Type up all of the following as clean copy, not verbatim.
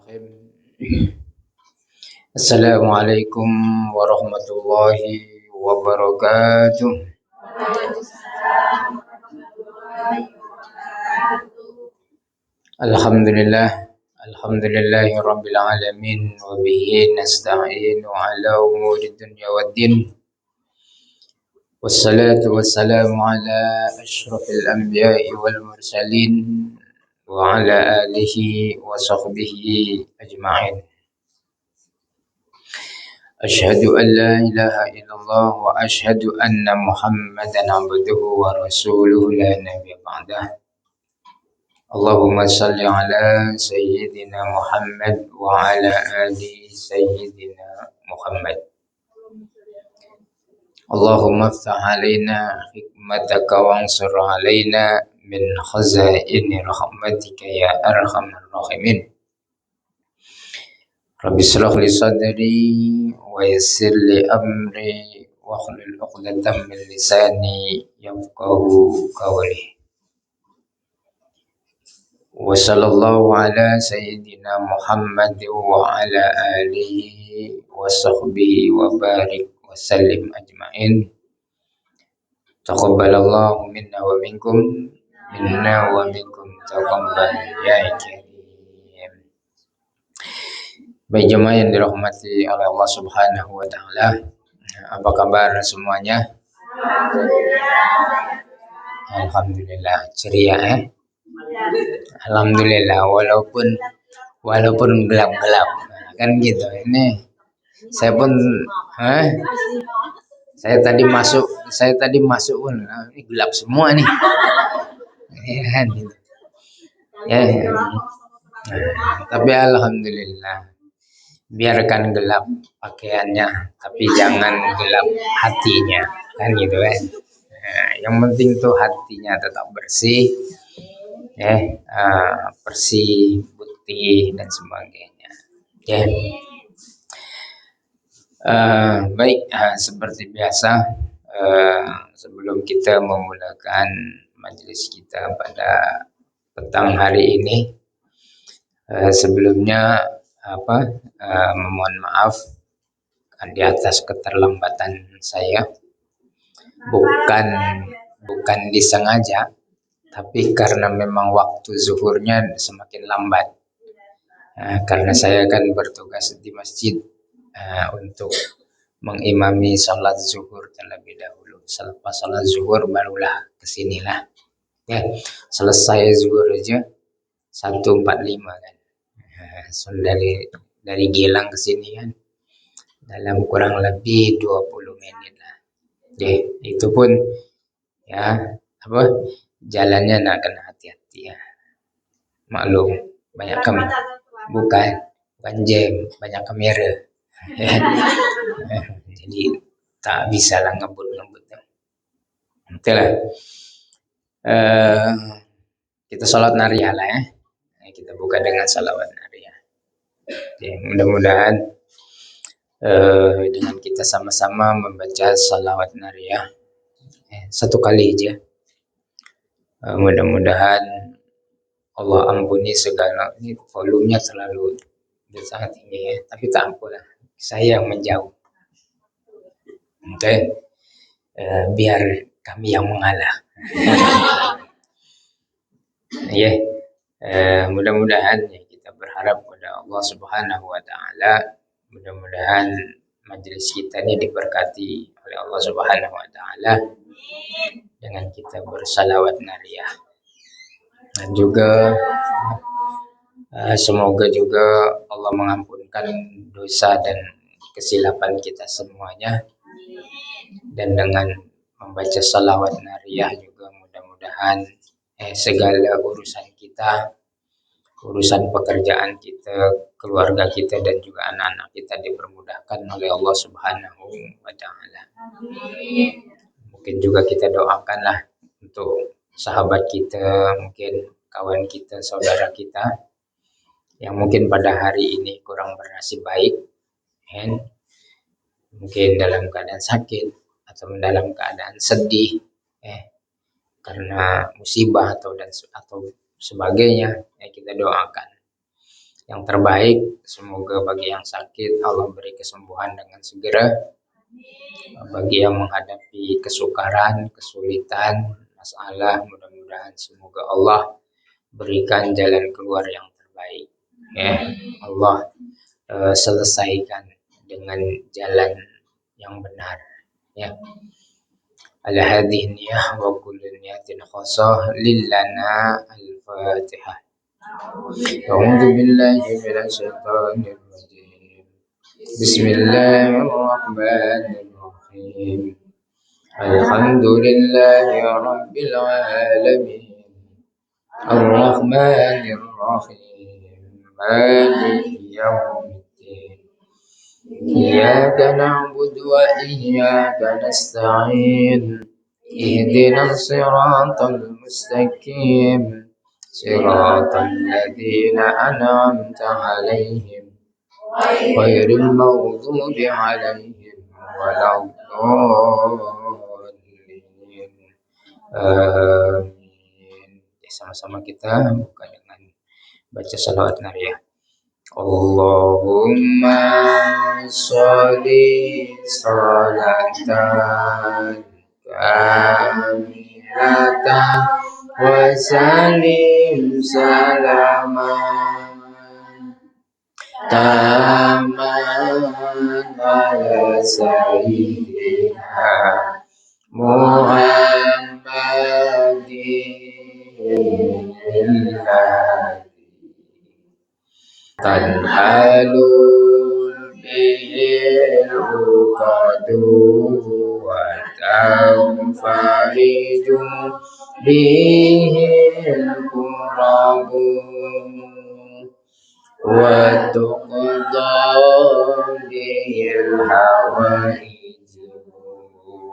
Bismillahirrahmanirrahim. Assalamualaikum warahmatullahi wabarakatuh. Alhamdulillah, alhamdulillahi rabbil alamin wa bihi nasta'inu ala umuri dunya waddin. Wassalatu wassalamu ala asyrafil anbiya'i wal mursalin wa ala alihi wa sahbihi ajma'in. Asyhadu an la ilaha illallah wa asyhadu anna Muhammadan abduhu wa rasuluhu la nabiyya ba'dah. Allahumma salli ala sayyidina Muhammad wa ala ali sayyidina Muhammad. Allahumma iftah alaina hikmataka wansur alaina min khazaini rahmatika ya arhamar rahimin. Rabbi shrah li sadri wa yassir li amri wa hlul 'uqdatam min lisani yafqahu qawli. Wa sallallahu ala sayyidina Muhammad wa ala alihi wa sahbihi wa barik wa sallim ajma'in. Taqabbalallahu minna wa minkum taqabbal ya karim. Baik jemaah yang dirahmati oleh Allah Subhanahu wa taala. Apa kabar semuanya? Alhamdulillah ceria Alhamdulillah walaupun gelap-gelap kan gitu. Ini saya pun saya tadi masuk pun ini gelap semua nih. Ya kan gitu. Ya. Tapi alhamdulillah biarkan gelap pakaiannya tapi jangan gelap hatinya kan gitu kan. Yang penting tuh hatinya tetap bersih, bersih, putih dan sebagainya. Baik, seperti biasa sebelum kita memulakan majelis kita pada petang hari ini, sebelumnya memohon maaf di atas keterlambatan saya. Bukan disengaja, tapi karena memang waktu zuhurnya semakin lambat. Karena saya kan bertugas di masjid untuk mengimami salat zuhur terlebih dahulu. Selepas salat zuhur barulah kesinilah. Ya, selesai zuhur aja 1.45 kan. So dari Gilang ke sini kan dalam kurang lebih 20 menit lah. Itu pun jalannya nak kena hati-hati ya. Maklum banyak bukan jam, banyak kamera. Jadi tak bisa lah ngebut. Itulah. Kita salat nariyah lah ya. Kita buka dengan salawat nariyah. Mudah-mudahan dengan kita sama-sama membaca salawat nariyah satu kali aja. Mudah-mudahan Allah ampuni segala, ini volumenya terlalu sangat tinggi ya, tapi tak apalah, saya yang menjauh. Biar kami yang mengalah. Mudah-mudahan kita berharap pada Allah Subhanahu wa taala, mudah-mudahan majelis kita ini diberkati oleh Allah Subhanahu wa taala dengan kita bersalawat nariyah. Dan juga semoga juga Allah mengampunkan dosa dan kesilapan kita semuanya. Dan dengan membaca salawat nariyah juga mudah-mudahan segala urusan kita, urusan pekerjaan kita, keluarga kita dan juga anak-anak kita dipermudahkan oleh Allah Subhanahu wa taala. Mungkin juga kita doakanlah untuk sahabat kita, mungkin kawan kita, saudara kita yang mungkin pada hari ini kurang bernasib baik, mungkin dalam keadaan sakit atau dalam keadaan sedih karena musibah atau sebagainya, kita doakan yang terbaik. Semoga bagi yang sakit Allah beri kesembuhan dengan segera. Bagi yang menghadapi kesukaran, kesulitan, masalah, mudah-mudahan semoga Allah berikan jalan keluar yang terbaik. Ya, Allah selesaikan dengan jalan yang benar. Ya. Ala hadhihi niyah wa kullu niyatin khasah lillana al-Fatihah. A'udzu billahi minasy syaithanir rajim. Bismillahirrahmanirrahim. Alhamdulillahi rabbil alamin. Ar-Rahmanir Rahim. Maliki yaumiddin. Iyyaka na'budu wa iyyaka nasta'in. Ihdinas siratal mustaqim. Siratal ladzina an'amta 'alaihim ghairil maghdubi 'alaihim waladdallin. Amin. Sama-sama kita buka dengan baca salawat nariyah. Allahumma sholli sholatan kamilatan wa salim salaman taman ala sayyidina Muhammadin tanhalul bihil uqadu wa tanfariju bihil kurabu wa tuqda bihil hawaiju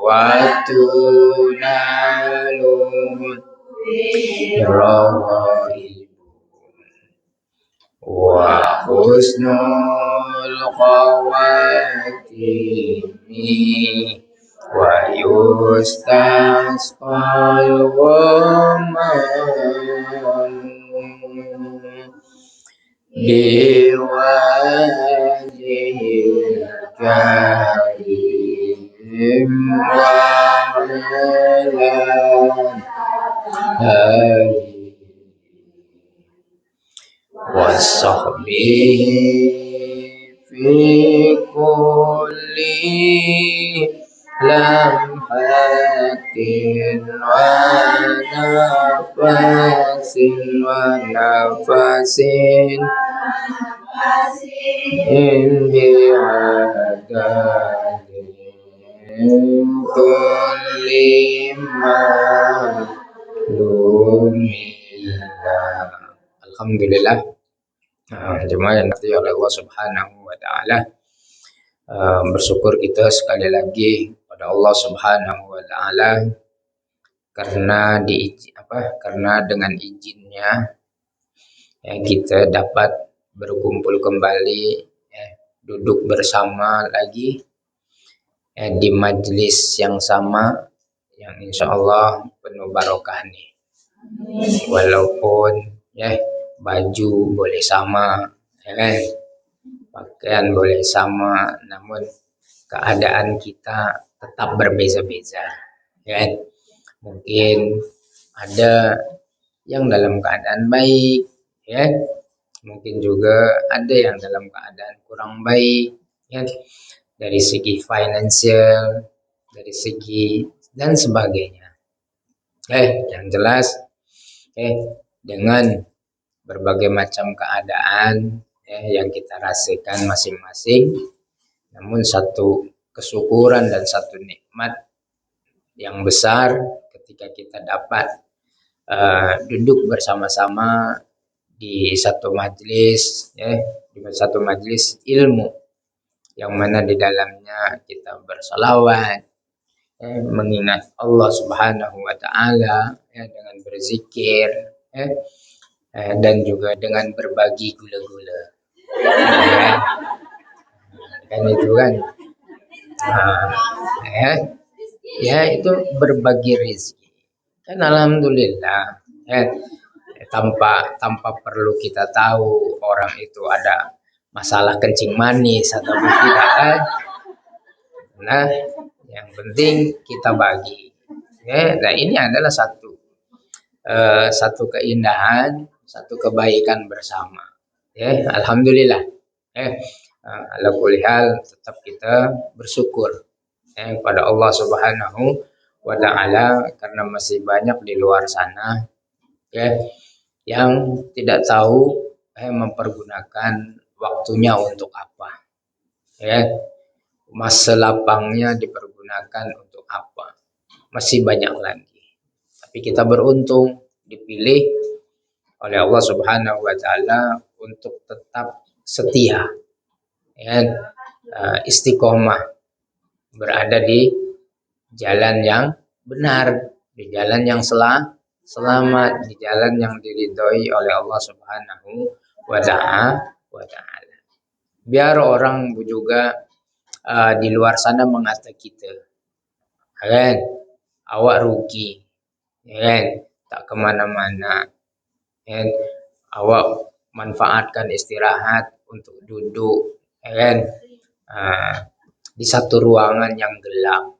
wa tunalu rawaibu wa husnul khawatimi wa yustasqal ghamam biwajhil karim wa ala wasahbihi fi kulli lamhatin wa nafasin bi'adadin kulli ma'lumillah. Alhamdulillah. Jemaah yang dirahmati oleh Allah Subhanahu wa taala, bersyukur kita sekali lagi pada Allah Subhanahu wa taala karena dengan izinnya kita dapat berkumpul kembali, duduk bersama lagi di majelis yang sama yang insya Allah penuh barokah nih. Walaupun baju boleh sama, pakaian boleh sama, namun keadaan kita tetap berbeza-beza. Mungkin ada yang dalam keadaan baik, mungkin juga ada yang dalam keadaan kurang baik, dari segi finansial, dari segi dan sebagainya. Yang jelas, dengan berbagai macam keadaan yang kita rasakan masing-masing, namun satu kesyukuran dan satu nikmat yang besar ketika kita dapat duduk bersama-sama di satu majelis, di satu majelis ilmu yang mana di dalamnya kita bersalawat, mengingat Allah Subhanahu wa taala, dengan berzikir, dan juga dengan berbagi gula-gula, kan itu kan, itu berbagi rezeki kan, alhamdulillah. tanpa perlu kita tahu orang itu ada masalah kencing manis atau tidak kan. Nah, yang penting kita bagi. Ya, nah ini adalah satu keindahan, satu kebaikan bersama. Ya, alhamdulillah. Ala kulli hal tetap kita bersyukur pada Allah Subhanahu wa taala karena masih banyak di luar sana ya yang tidak tahu mempergunakan waktunya untuk apa. Ya, masa lapangnya dipergunakan untuk apa? Masih banyak lagi. Tapi kita beruntung dipilih oleh Allah Subhanahu wa taala untuk tetap setia ya, istiqomah berada di jalan yang benar, di jalan yang selamat, di jalan yang diridhoi oleh Allah Subhanahu wa taala. Biar orang juga di luar sana mengata kita, kan? Awak rugi, kan? Tak kemana-mana, kan? Awak manfaatkan istirahat untuk duduk, kan? Di satu ruangan yang gelap,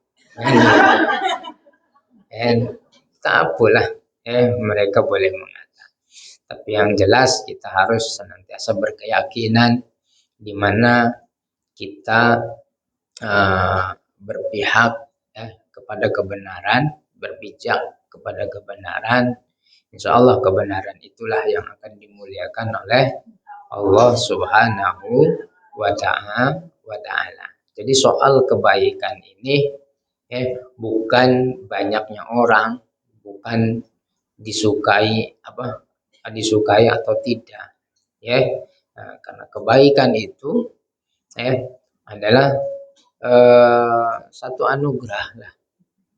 kan? Tak apalah, mereka boleh mengata. Tapi yang jelas kita harus senantiasa berkeyakinan di mana kita berpihak kepada kebenaran, berpijak kepada kebenaran. Insya Allah kebenaran itulah yang akan dimuliakan oleh Allah Subhanahu wa taala. Jadi soal kebaikan ini bukan banyaknya orang, bukan disukai atau tidak. Karena kebaikan itu adalah satu anugerah lah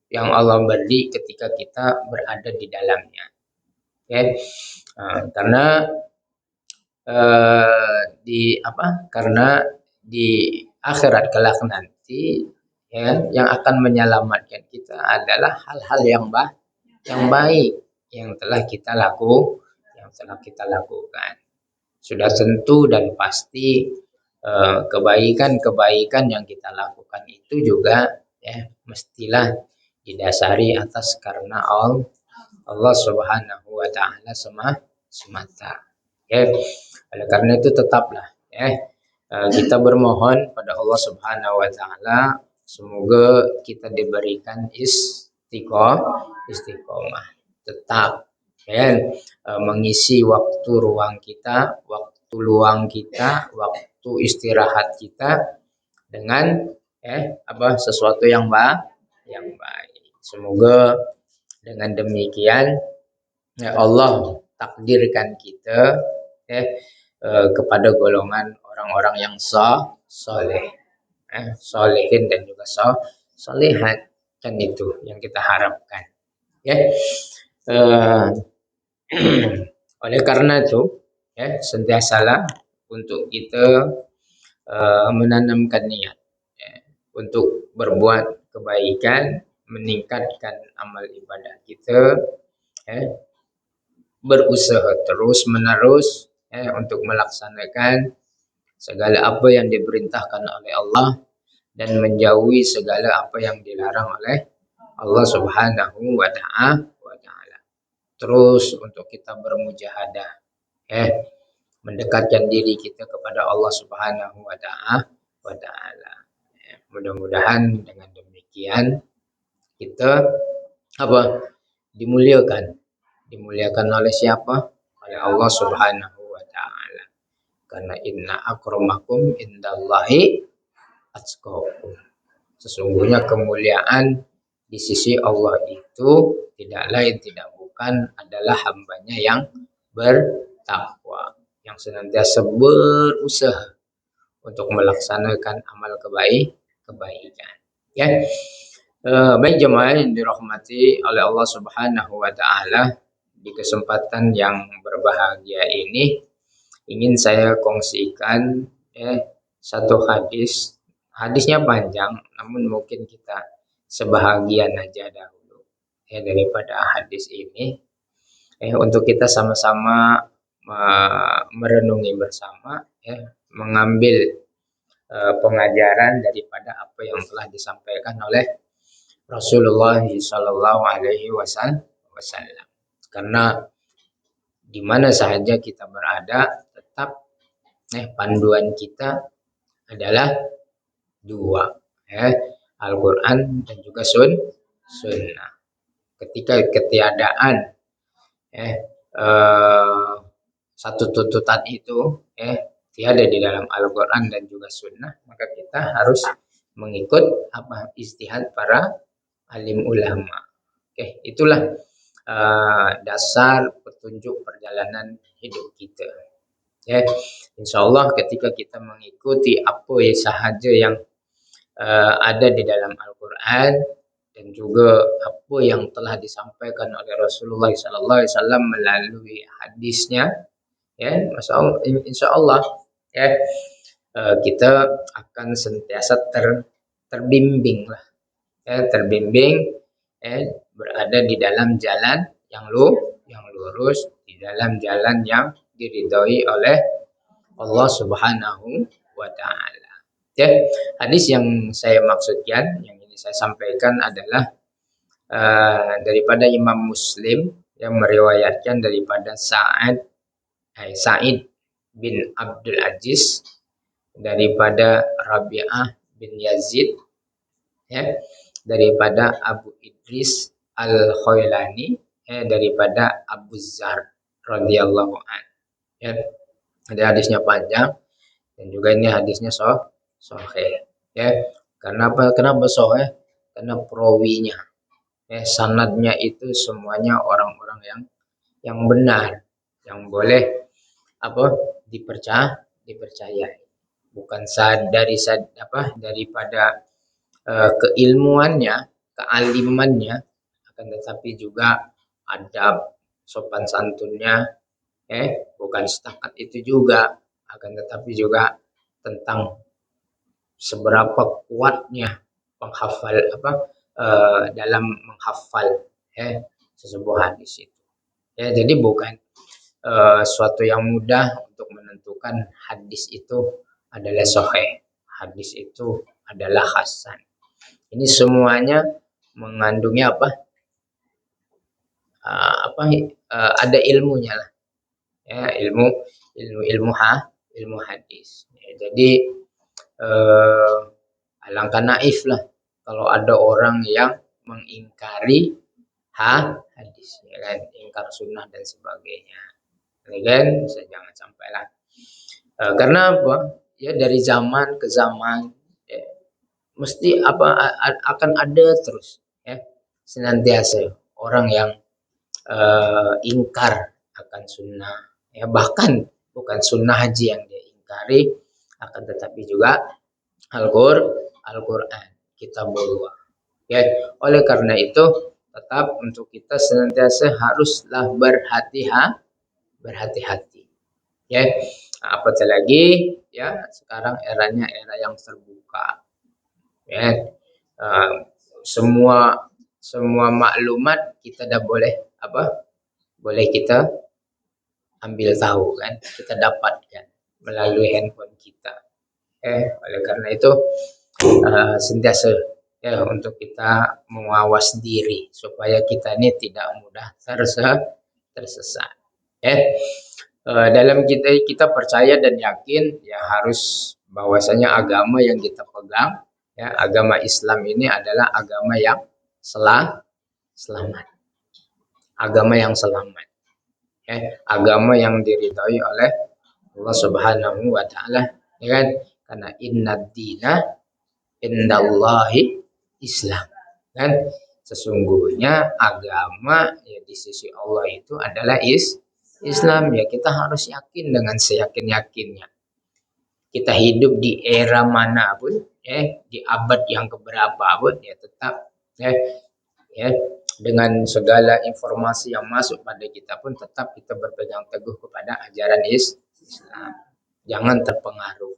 yang Allah beri ketika kita berada di dalamnya. Karena di akhirat kelak nanti yang akan menyelamatkan kita adalah hal-hal yang baik yang telah kita lakukan. Sudah tentu dan pasti kebaikan yang kita lakukan itu juga mestilah didasari atas karena Allah Subhanahu wa taala semata. Oleh karena itu tetaplah kita bermohon pada Allah Subhanahu wa taala semoga kita diberikan istiqomah tetap mengisi waktu luang kita, waktu istirahat kita dengan sesuatu yang baik. Semoga dengan demikian Allah takdirkan kita kepada golongan orang-orang yang soleh, solehin dan juga solehat, kan itu yang kita harapkan. Oleh karena itu sentiasalah untuk kita menanamkan niat untuk berbuat kebaikan, meningkatkan amal ibadah kita, berusaha terus menerus untuk melaksanakan segala apa yang diperintahkan oleh Allah dan menjauhi segala apa yang dilarang oleh Allah Subhanahu wa taala. Terus untuk kita bermujahadah mendekatkan diri kita kepada Allah Subhanahu wa taala. Mudah-mudahan dengan demikian kita dimuliakan oleh siapa? Oleh Allah Subhanahu wa taala. Karena inna akramakum indallahi atqakum. Sesungguhnya kemuliaan di sisi Allah itu tidak lain tidak bukan adalah hambanya yang bertakwa, yang senantiasa berusaha untuk melaksanakan amal kebaikan. Baik jemaah yang dirahmati oleh Allah Subhanahu wa taala, di kesempatan yang berbahagia ini ingin saya kongsikan satu hadis. Hadisnya panjang, namun mungkin kita sebahagian aja dahulu daripada hadis ini. Untuk kita sama-sama merenungi bersama, mengambil pengajaran daripada apa yang telah disampaikan oleh Rasulullah Shallallahu Alaihi Wasallam. Karena di mana saja kita berada, tetap panduan kita adalah dua, Al-Quran dan juga Sunnah. Ketika ketiadaan satu tuntutan itu tiada di dalam Al-Quran dan juga Sunnah, maka kita harus mengikut ijtihad para alim ulama. Itulah dasar petunjuk perjalanan hidup kita. Insya Allah ketika kita mengikuti apa sahaja yang ada di dalam Al-Quran dan juga apa yang telah disampaikan oleh Rasulullah SAW melalui hadisnya, insya Allah kita akan sentiasa terbimbing lah, terbimbing berada di dalam jalan yang lurus, di dalam jalan yang diridhoi oleh Allah Subhanahu wa Ta'ala. Hadis yang saya maksudkan, yang ini saya sampaikan adalah daripada Imam Muslim yang meriwayatkan daripada Sa'id bin Abdul Aziz, daripada Rabi'ah bin Yazid, daripada Abu Idris Al-Khailani, daripada Abu Dzar radhiyallahu anhu. Ada hadisnya panjang dan juga ini hadisnya sahih. Kenapa sahih? Karena perawinya, sanadnya itu semuanya orang-orang yang benar, yang boleh dipercayai. Bukan daripada keilmuannya, kealimannya, akan tetapi juga adab, sopan santunnya, bukan setakat itu juga, akan tetapi juga tentang seberapa kuatnya penghafal dalam menghafal sesebuah hadis itu. Jadi bukan suatu yang mudah untuk menentukan hadis itu adalah sahih, hadis itu adalah hasan. Ini semuanya mengandungi ada ilmunya lah, ilmu hadis. Jadi alangkah naif lah kalau ada orang yang mengingkari hadis, ingkar sunnah dan sebagainya. Jangan sampailah. Karena dari zaman ke zaman mesti akan ada terus senantiasa orang yang ingkar akan sunnah, bahkan bukan sunnah haji yang dia ingkari, akan tetapi juga Al-Quran, kitabullah. Oleh karena itu tetap untuk kita senantiasa haruslah berhati-hati. Apatah lagi sekarang eranya era yang terbuka. Semua maklumat kita dah boleh kita ambil tahu kan, kita dapatkan melalui handphone kita. Oleh karena itu sentiasa untuk kita mengawas diri supaya kita ini tidak mudah tersesat. Dalam kita percaya dan yakin harus bahwasanya agama yang kita pegang, agama Islam ini adalah agama yang selamat. Agama yang selamat. Agama yang diridhai oleh Allah Subhanahu wa Ta'ala, karena innad dina indallahi Islam, sesungguhnya agama di sisi Allah itu adalah Islam. Kita harus yakin dengan seyakin-yakinnya. Kita hidup di era manapun, di abad yang keberapa pun, tetap dengan segala informasi yang masuk pada kita pun tetap kita berpegang teguh kepada ajaran Islam. Jangan terpengaruh.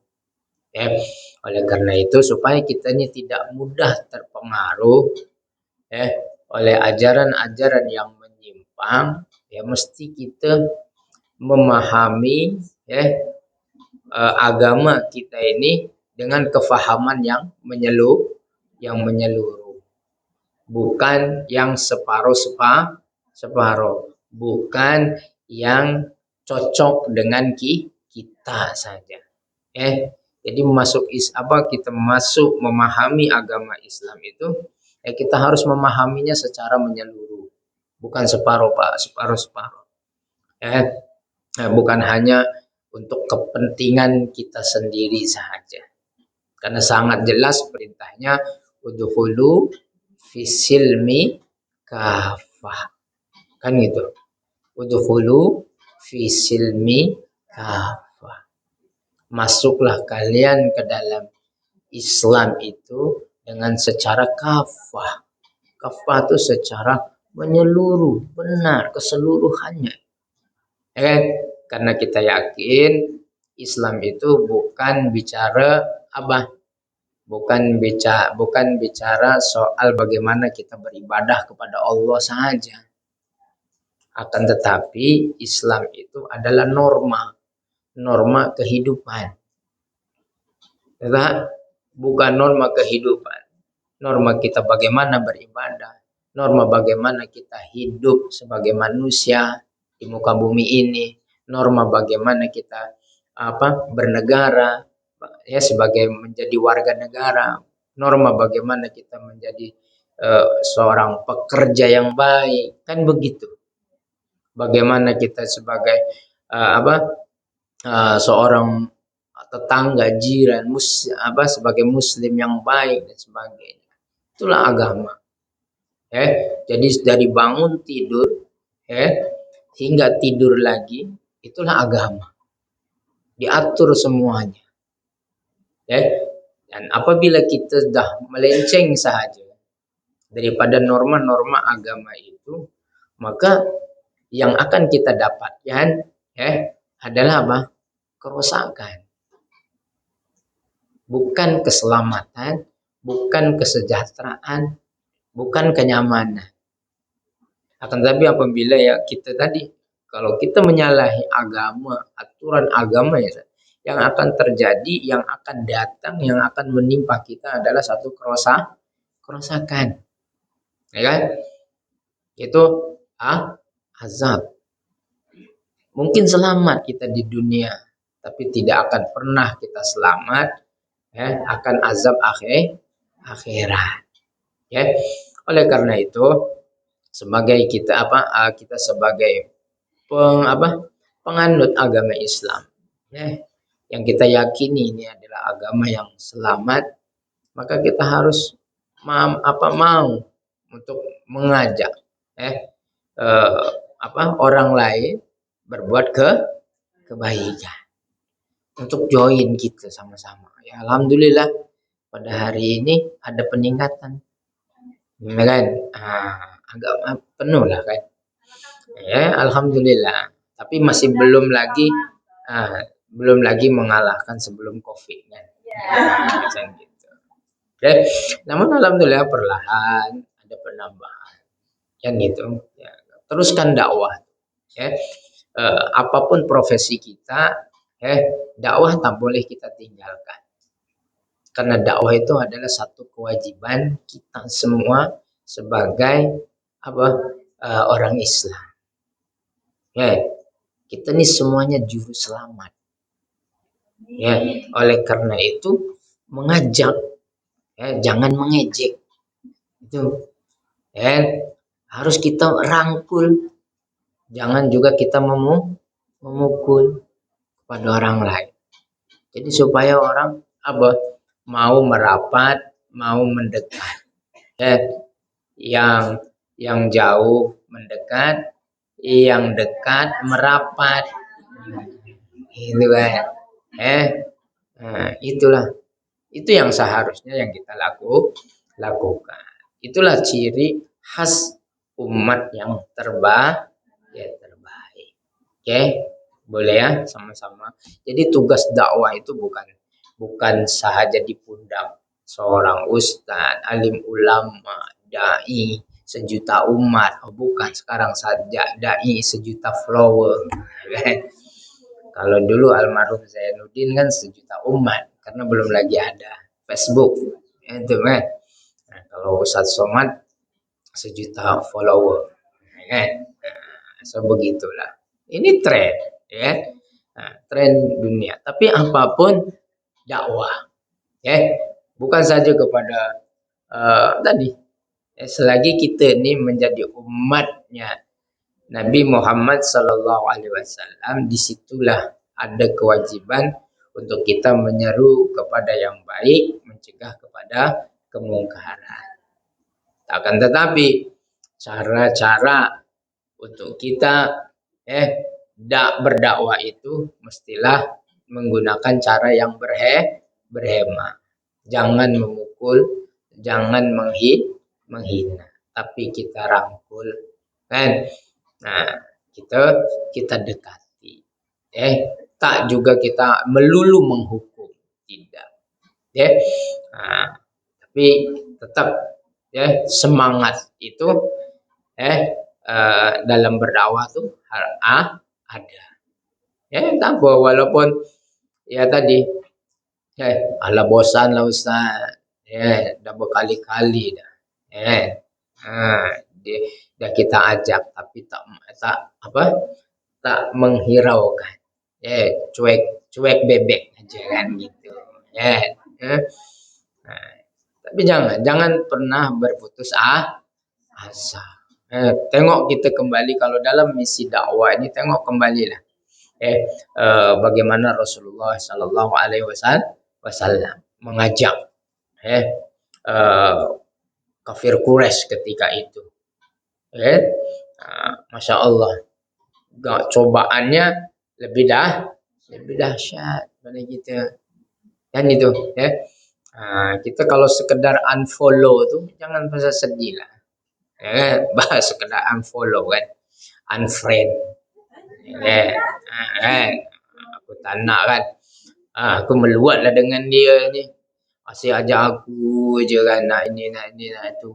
Oleh karena itu supaya kita ini tidak mudah terpengaruh oleh ajaran-ajaran yang menyimpang, ya mesti kita memahami agama kita ini dengan kefahaman yang menyeluruh, bukan yang separuh, bukan yang cocok dengan kita saja. Jadi kita masuk memahami agama Islam itu, kita harus memahaminya secara menyeluruh, bukan separuh Pak, separuh. Bukan hanya untuk kepentingan kita sendiri saja. Karena sangat jelas perintahnya udkhulu fisilmi kafah. Kan gitu. Udkhulu fisilmi kafah. Masuklah kalian ke dalam Islam itu dengan secara kafah. Kafah itu secara menyeluruh, benar, keseluruhannya. Karena kita yakin Islam itu bukan bicara bukan bicara soal bagaimana kita beribadah kepada Allah saja. Akan tetapi Islam itu adalah norma kehidupan. Bukan norma kehidupan. Norma kita bagaimana beribadah, norma bagaimana kita hidup sebagai manusia di muka bumi ini, norma bagaimana kita bernegara sebagai menjadi warga negara, norma bagaimana kita menjadi seorang pekerja yang baik, kan begitu. Bagaimana kita sebagai seorang tetangga, jiran, sebagai muslim yang baik dan sebagainya. Itulah agama. Jadi dari bangun tidur hingga tidur lagi, itulah agama. Diatur semuanya. Dan apabila kita sudah melenceng saja daripada norma-norma agama itu, maka yang akan kita dapatkan adalah kerusakan. Bukan keselamatan, bukan kesejahteraan, bukan kenyamanan. Akan tetapi apabila kita tadi, kalau kita menyalahi agama, aturan agama yang akan terjadi, yang akan datang, yang akan menimpa kita adalah satu kerusakan. Ya kan? Itu azab. Mungkin selamat kita di dunia, tapi tidak akan pernah kita selamat akan azab akhirat. Oleh karena itu, sebagai kita sebagai penganut agama Islam, yang kita yakini ini adalah agama yang selamat, maka kita harus mau untuk mengajak orang lain berbuat kebaikan, untuk join kita sama-sama. Ya, alhamdulillah pada hari ini ada peningkatan, kan? Agak penuh lah kan. Alhamdulillah. Tapi masih belum lagi mengalahkan sebelum COVID kan. Macam gitu. Namun alhamdulillah perlahan ada penambahan. Yang gitu. Teruskan dakwah. Apapun profesi kita, dakwah tak boleh kita tinggalkan. Karena dakwah itu adalah satu kewajiban kita semua sebagai orang Islam. Kita ini semuanya juru selamat. Oleh karena itu mengajak, jangan mengejek. Itu harus kita rangkul. Jangan juga kita memukul kepada orang lain. Jadi supaya orang mau merapat, mau mendekat. Yang jauh mendekat, yang dekat merapat. Itu kan. Itulah. Itu yang seharusnya yang kita lakukan. Itulah ciri khas umat yang terbaik. Boleh ya sama-sama. Jadi tugas dakwah itu bukan sahaja di pundak seorang ustaz, alim ulama, dai sejuta umat. Oh bukan, sekarang saja dai sejuta follower. Kalau dulu almarhum Zainuddin kan sejuta umat karena belum lagi ada Facebook. Itu kan. Nah, kalau Ustadz Somad sejuta follower. Kan? Nah, so begitulah. Ini tren, ya. Nah, tren dunia. Tapi apapun dakwah, ya. Bukan saja kepada tadi. Selagi kita ini menjadi umatnya Nabi Muhammad Sallallahu Alaihi Wasallam, disitulah ada kewajiban untuk kita menyeru kepada yang baik, mencegah kepada kemungkaran. Akan tetapi cara-cara untuk kita berdakwah itu mestilah menggunakan cara yang berhema. Jangan memukul, jangan menghina, tapi kita rangkul, kan? Nah, kita dekati. Tak juga kita melulu menghukum, tidak. Nah, tapi tetap semangat itu dalam berdakwah tuh ada. Tak apa, walaupun ya tadi ala bosan lah Ustaz. Dah berkali-kali dah. Dah kita ajak tapi tak menghiraukan. Cuek bebek aja kan gitu. Tapi jangan pernah berputus asa. Tengok kita kembali kalau dalam misi dakwah ini, tengok kembalilah. Bagaimana Rasulullah Sallallahu Alaihi Wasallam mengajak kafir Quraisy ketika itu. Masya Allah, cobaannya lebih dahsyat pada kita. Dan itu, kita kalau sekedar unfollow tuh jangan merasa sedih lah. Bahas sekedar unfollow kan, unfriend. Aku tak nak kan. Aku meluat lah dengan dia ni. Masih ajak aku je kan, nak ini, nak itu.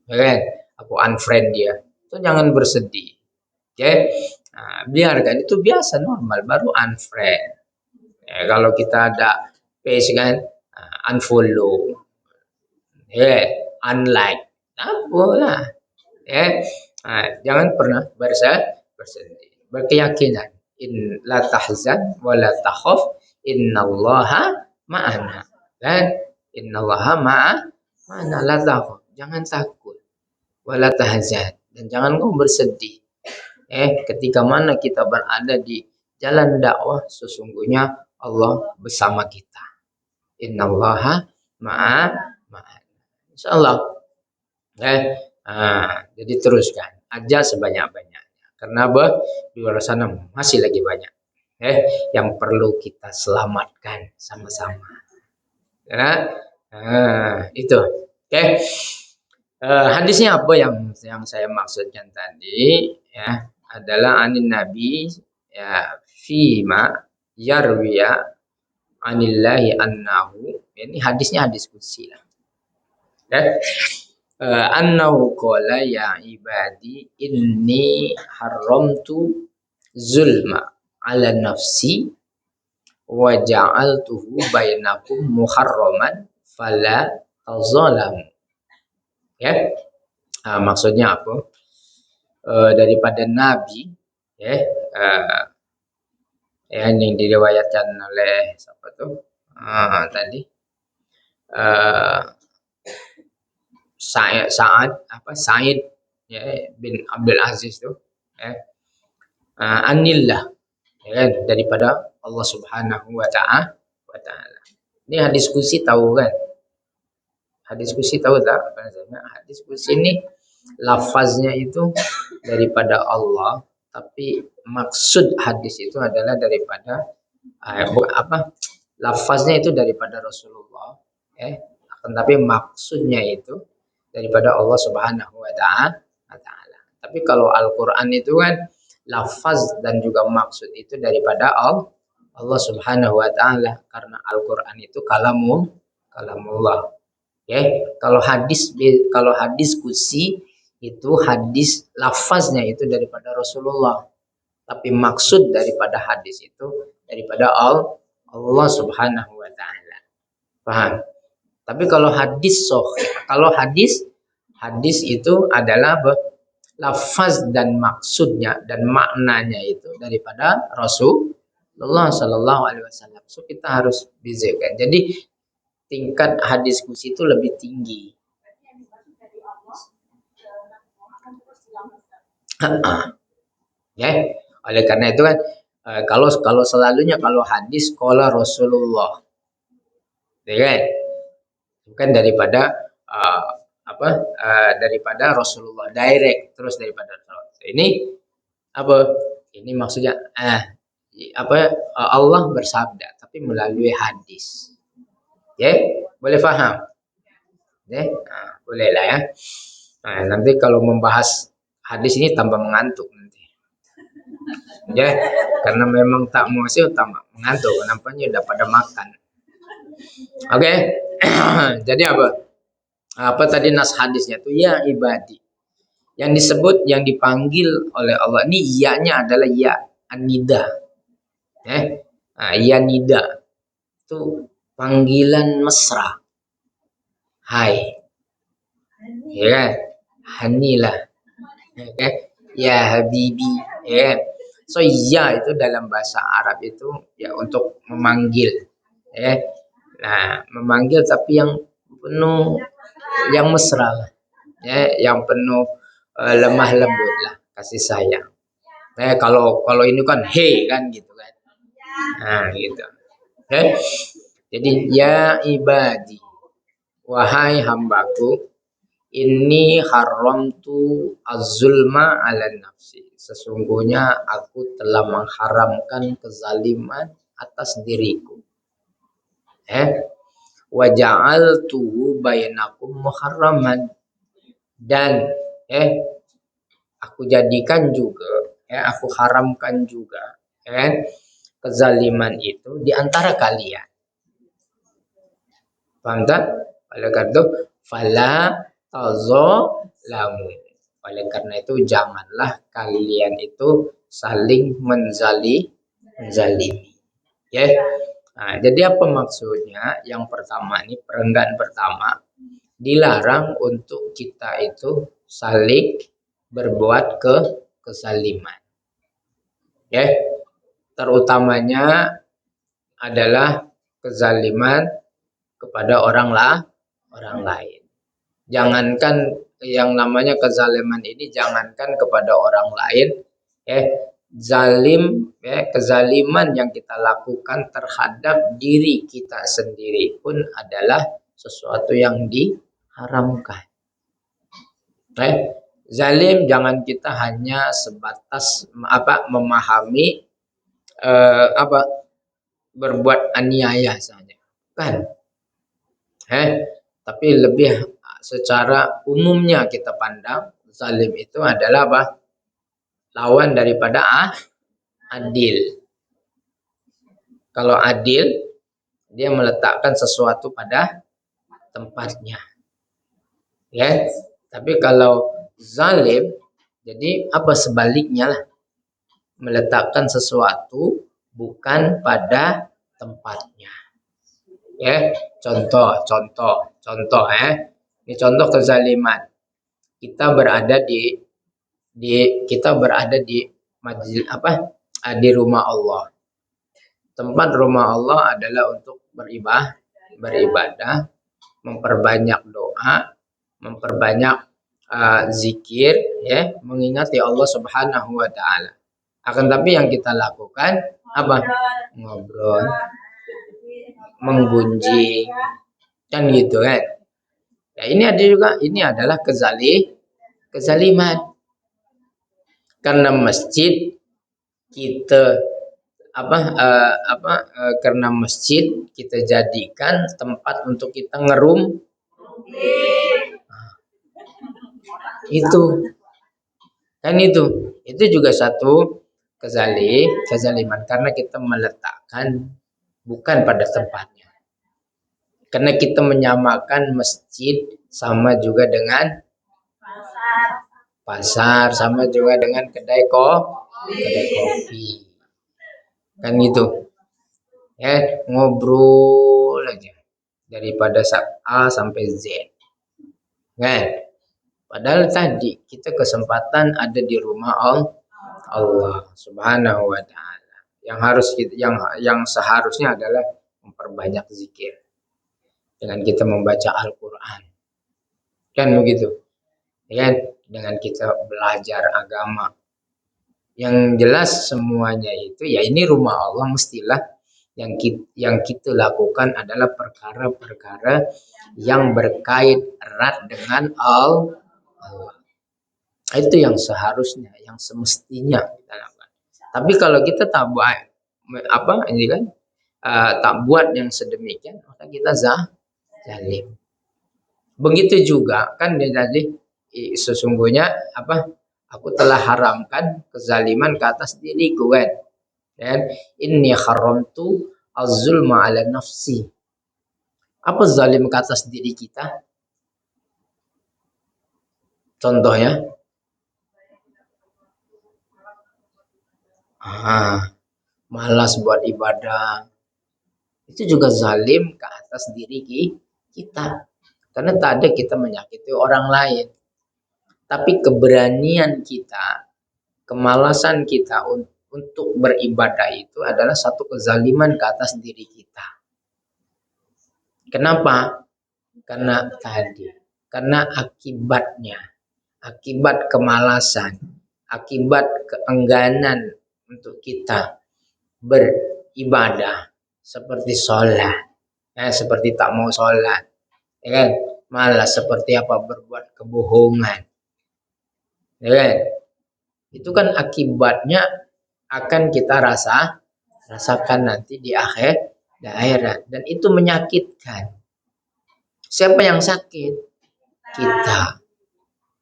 Kan? Aku unfriend dia. So jangan bersedih. Biarkan itu biasa, normal, baru unfriend. Kalau kita ada page kan, unfollow. Unlike. Apalah. Jangan pernah bersedih. Berkeyakinan. In la tahzan wa la takhaf, innallaha ma'ana. Dan innallaha ma'ana, la takhaf. Jangan takut. Wa la tahzan. Dan jangan kau bersedih. Ketika mana kita berada di jalan dakwah, sesungguhnya Allah bersama kita. Innallaha ma'ana. Insyaallah. Jadi teruskan. Ajar sebanyak-banyaknya. Karena di luar sana masih lagi banyak yang perlu kita selamatkan sama-sama. Itu. Hadisnya apa yang saya maksudkan tadi adalah anin Nabi fima yarwiya anillahi annahu. Ini hadisnya hadis qudsi lah. Annahu qala ya ibadi inni haramtu zulma ala nafsi wa ja'altuhu bainakum muharraman fala tazalamu. Maksudnya apa? Daripada Nabi yang diriwayatkan oleh siapa tuh tadi Sa'id bin Abdul Aziz tuh anillah daripada Allah Subhanahu wa taala. Ini hadis qudsi tahu kan? Hadis qudsi tahu tak? Hadis qudsi ini lafaznya itu daripada Allah, tapi maksud hadis itu adalah daripada lafaznya itu daripada Rasulullah, tapi maksudnya itu daripada Allah Subhanahu wa taala. Tapi kalau Al-Qur'an itu kan lafaz dan juga maksud itu daripada Allah Subhanahu wa taala, karena Al-Qur'an itu kalamullah. Kalau hadis qudsi itu hadis lafaznya itu daripada Rasulullah, tapi maksud daripada hadis itu daripada Allah Subhanahu wa taala. Paham? Tapi kalau hadis sahih, kalau hadis itu adalah lafaz dan maksudnya dan maknanya itu daripada Rasulullah Shallallahu Alaihi Wasallam. So kita harus bezakan. Jadi tingkat hadis kursi itu lebih tinggi. Ya, oleh karena itu kan kalau selalunya kalau hadis qala Rasulullah, ya kan? Bukan daripada daripada Rasulullah direct terus daripada Rasulullah. Ini apa? Ini maksudnya Allah bersabda tapi melalui hadis. Ya, boleh paham? Ya, boleh lah ya. Nah, nanti kalau membahas hadis ini tambah mengantuk nanti. Ya, karena memang tak muasil tambah mengantuk. Nampaknya udah pada makan. Oke. Jadi apa? Apa tadi nas hadisnya tuh ya ibadi. Yang disebut yang dipanggil oleh Allah ini iya-nya adalah ya anida. Ya nida itu panggilan mesra. Hai. Ya kan? Hanilah. Ya, ya habibi. Ya. So ya itu dalam bahasa Arab itu ya untuk memanggil. Ya. Nah, memanggil tapi yang penuh yang mesra lah. Ya, yang penuh lemah lembut lah, kasih sayang. Kalau ini kan hey kan gitu kan. Nah, gitu. Okay. Jadi ya ibadi, wahai hambaku, ini haramtu az-zulma ala nafsi. Sesungguhnya aku telah mengharamkan kezaliman atas diriku. Wa ja'altuhu bainakum muharraman. Dan aku jadikan juga, aku haramkan juga kezaliman itu di antara kalian. Paham tak? Oleh karena itu fala tazalamu. Oleh karena itu janganlah kalian itu saling menzalimi. Ya. Nah, jadi apa maksudnya? Yang pertama ini perenggan pertama dilarang untuk kita itu saling berbuat kezaliman. Ya. Terutamanya adalah kezaliman kepada orang lain. Jangankan yang namanya kezaliman ini jangankan kepada orang lain, kezaliman yang kita lakukan terhadap diri kita sendiri pun adalah sesuatu yang diharamkan. Zalim jangan kita hanya sebatas memahami berbuat aniaya saja, kan? Tapi lebih secara umumnya kita pandang zalim itu adalah lawan daripada adil. Kalau adil dia meletakkan sesuatu pada tempatnya. Ya. Tapi kalau zalim jadi apa sebaliknya lah. Meletakkan sesuatu bukan pada tempatnya. Ya, contoh. Ini contoh kezaliman. Kita berada di majlis di rumah Allah. Tempat rumah Allah adalah untuk beribadah, memperbanyak doa, memperbanyak zikir, ya, mengingati Allah Subhanahu wa taala. Akan tapi yang kita lakukan apa? Ngobrol, menggunjing, kan gitu kan. Ya, ini adalah kezaliman. Karena masjid kita karena masjid kita jadikan tempat untuk kita ngerum. Itu juga satu kezaliman karena kita meletakkan bukan pada tempatnya. Karena kita menyamakan masjid sama juga dengan pasar, sama juga dengan kedai kopi. Kan gitu. Ya, ngobrol aja daripada A sampai Z. Kan? Padahal tadi kita kesempatan ada di rumah Allah Subhanahu wa taala. Yang seharusnya adalah memperbanyak zikir dengan kita membaca Al-Qur'an. Kan begitu. Ya, dengan kita belajar agama. Yang jelas semuanya itu ya ini rumah Allah, mestilah yang kita lakukan adalah perkara-perkara yang berkait erat dengan Allah. Itu yang seharusnya, yang semestinya kita lakukan. Tapi kalau kita tak buat ini kan tak buat yang sedemikian, maka kita zalim. Begitu juga kan dia tadi sesungguhnya aku telah haramkan kezaliman ke atas diriku kan. Dan inni haramtu az-zulma 'ala nafsi. Apa zalim ke atas diri kita? Contohnya malas buat ibadah. Itu juga zalim ke atas diri kita. Karena tak ada kita menyakiti orang lain. Tapi keberanian kita, kemalasan kita untuk beribadah itu adalah satu kezaliman ke atas diri kita. Kenapa? Karena akibatnya, akibat kemalasan, akibat keengganan untuk kita beribadah seperti sholat, seperti tak mau sholat, ya kan? Malah seperti apa berbuat kebohongan, ya kan? Itu kan akibatnya akan kita rasakan nanti di akhirat, dan itu menyakitkan. Siapa yang sakit?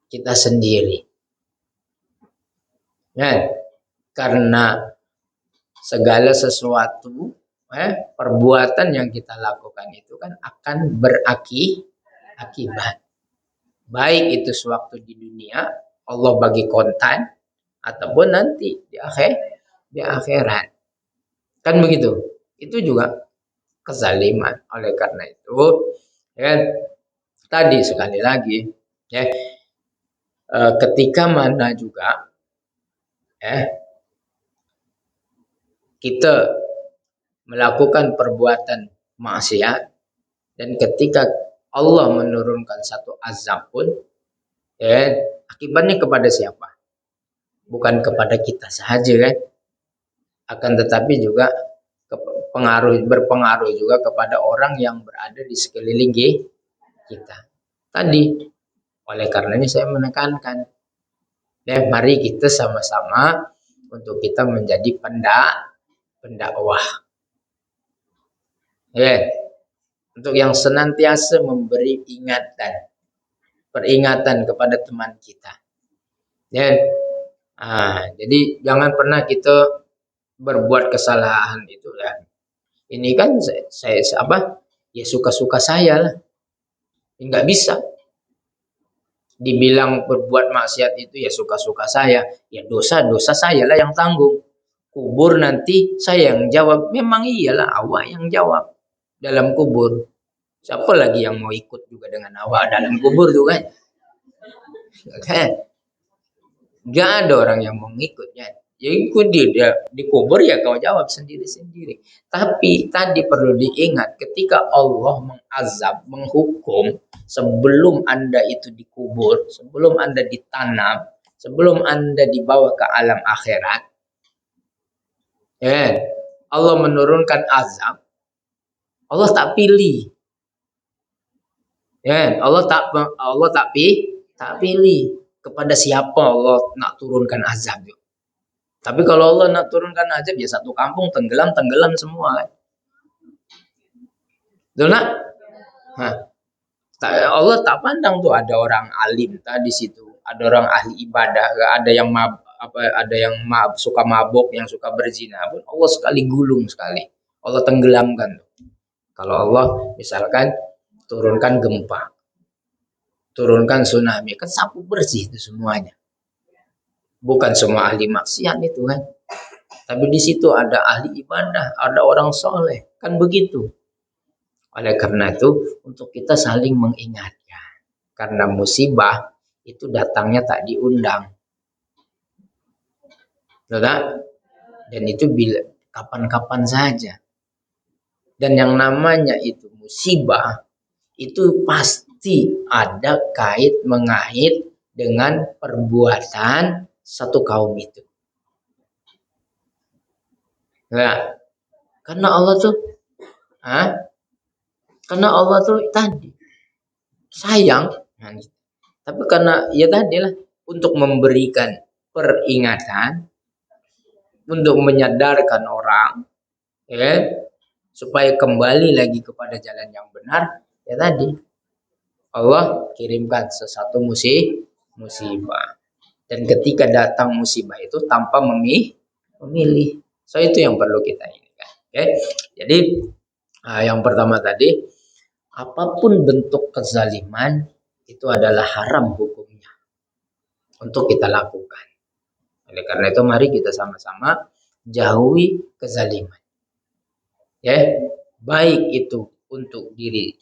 Kita sendiri. Ya, karena segala sesuatu perbuatan yang kita lakukan itu kan akan berakibat. Baik itu sewaktu di dunia Allah bagi kontan, ataupun nanti di akhirat. Kan begitu. Itu juga kezaliman. Oleh karena itu, ya, tadi sekali lagi, ya, ketika mana juga kita melakukan perbuatan maksiat, dan ketika Allah menurunkan satu azab pun, akibatnya kepada siapa? Bukan kepada kita saja kan, akan tetapi juga berpengaruh juga kepada orang yang berada di sekeliling kita. Tadi, oleh karenanya saya menekankan, mari kita sama-sama untuk kita menjadi pendakwah. Untuk yang senantiasa memberi peringatan kepada teman kita. Jadi jangan pernah kita berbuat kesalahan itu ya. Ini kan saya ya suka-suka saya lah. Enggak bisa. Dibilang berbuat maksiat itu ya suka-suka saya, ya dosa-dosa saya lah yang tanggung. Kubur nanti saya yang jawab. Memang iyalah awak yang jawab dalam kubur. Siapa lagi yang mau ikut juga dengan awak dalam kubur tuh kan? Gak ada orang yang mau ngikutnya. Ya ikut dia di kubur ya kau jawab sendiri-sendiri. Tapi tadi perlu diingat ketika Allah mengazab, menghukum sebelum Anda itu dikubur, sebelum Anda ditanam, sebelum Anda dibawa ke alam akhirat. Allah menurunkan azab. Allah tak pilih. Allah tak pilih kepada siapa Allah nak turunkan azab. Tapi kalau Allah nak turunkan azab ya satu kampung tenggelam semua. Betul tak? Allah tak pandang tuh ada orang alim di situ, ada orang ahli ibadah, ada yang suka mabuk, yang suka berzina pun Allah sekali gulung sekali. Allah tenggelamkan. Kalau Allah misalkan turunkan gempa, turunkan tsunami, kan sapu bersih itu semuanya. Bukan semua ahli maksiat itu kan. Tapi di situ ada ahli ibadah, ada orang soleh. Kan begitu. Oleh karena itu, untuk kita saling mengingatkan. Karena musibah itu datangnya tak diundang. Betul? Dan itu bila kapan-kapan saja. Dan yang namanya itu musibah, itu pasti ada kait mengait dengan perbuatan satu kaum itu. Nah, karena Allah tuh, karena Allah tuh tadi sayang, tapi karena ya tadi lah untuk memberikan peringatan, untuk menyadarkan orang, ya, supaya kembali lagi kepada jalan yang benar, ya tadi Allah kirimkan sesuatu musibah. Dan ketika datang musibah itu tanpa memilih. So itu yang perlu kita ingat. Oke. Jadi yang pertama tadi, apapun bentuk kezaliman itu adalah haram hukumnya untuk kita lakukan. Oleh karena itu mari kita sama-sama jauhi kezaliman. Ya, baik itu untuk diri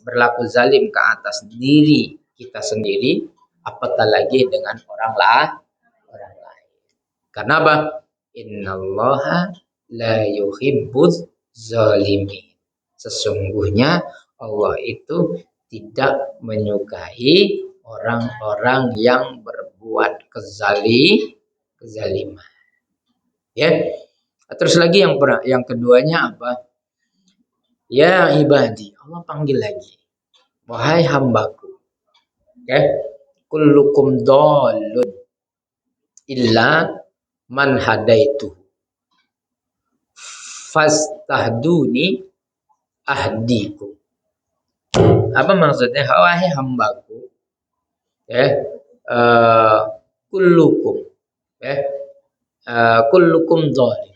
berlaku zalim ke atas diri kita sendiri, apatah lagi dengan orang lain. Karena apa? Innallaha la yuhibbuz zalimin. Sesungguhnya Allah itu tidak menyukai orang-orang yang berbuat kezaliman. Ya. Terus lagi yang keduanya apa? Ya ibadi, Allah panggil lagi. Wahai hambaku. Ya. Kullukum dhalun illa man hadaitu. Fastahduni ahdiku. Apa maksudnya? Wahai hambaku. Ya. Kullukum. Ya. Kullukum dhalun.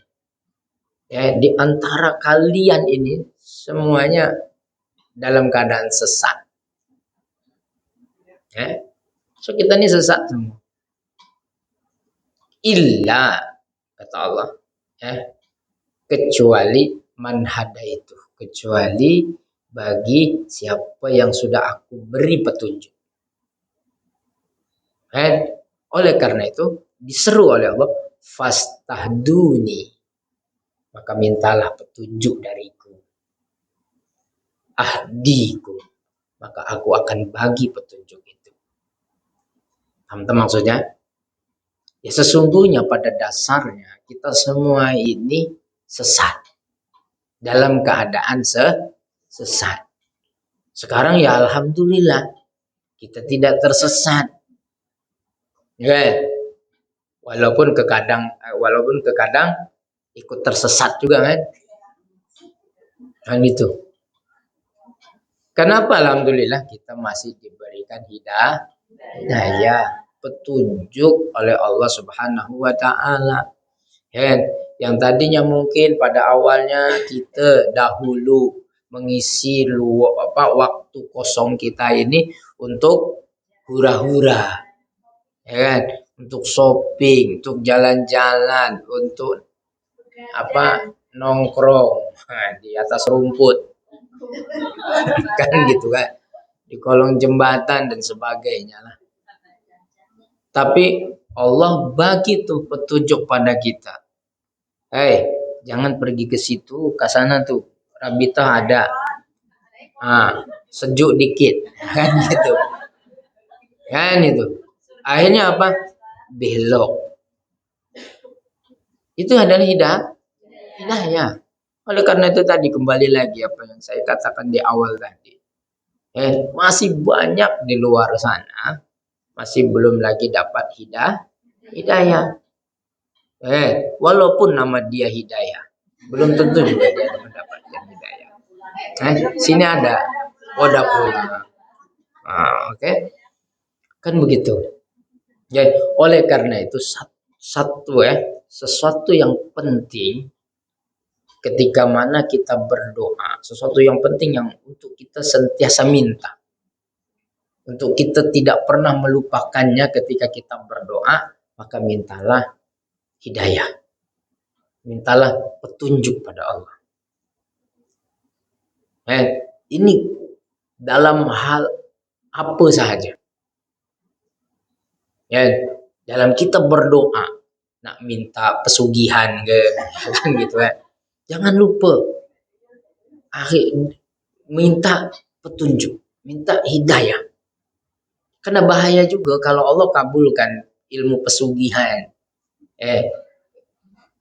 Ya, di antara kalian ini semuanya dalam keadaan sesat. Ya. So kita ini sesat semua. Illa kata Allah, ya, kecuali man hadaitu, kecuali bagi siapa yang sudah aku beri petunjuk. Oleh karena itu diseru oleh Allah, fastahduni, maka mintalah petunjuk dariku. Ahdiku, maka aku akan bagi petunjuk itu. Paham maksudnya? Ya sesungguhnya pada dasarnya kita semua ini sesat. Dalam keadaan sesat. Sekarang ya alhamdulillah kita tidak tersesat. Ya. Walaupun kadang ikut tersesat juga kan. Kan gitu. Kenapa alhamdulillah kita masih diberikan hidayah, petunjuk oleh Allah Subhanahu wa taala. Yang tadinya mungkin pada awalnya kita dahulu mengisi waktu kosong kita ini untuk hura-hura. Untuk shopping, untuk jalan-jalan, untuk nongkrong di atas rumput. Kan gitu kan, di kolong jembatan dan sebagainya lah. Tapi Allah bagi tuh petunjuk pada kita. Jangan pergi ke situ, ke sana tuh rabitah ada, sejuk dikit, kan gitu, kan itu. Akhirnya apa? Belok. Itu adalah hidayah. Oleh karena itu tadi kembali lagi apa yang saya katakan di awal tadi. Masih banyak di luar sana masih belum lagi dapat hidayah. Walaupun nama dia hidayah, belum tentu juga dia mendapatkan hidayah. Sini ada pula. Oke. Kan begitu. Jadi oleh karena itu sesuatu yang penting ketika mana kita berdoa, sesuatu yang penting yang untuk kita sentiasa minta. Untuk kita tidak pernah melupakannya ketika kita berdoa maka mintalah hidayah. Mintalah petunjuk pada Allah. Ini dalam hal apa sahaja. Ya, dalam kita berdoa, nak minta pesugihan ke, kan gitu ya. Jangan lupa minta petunjuk, minta hidayah. Karena bahaya juga kalau Allah kabulkan ilmu pesugihan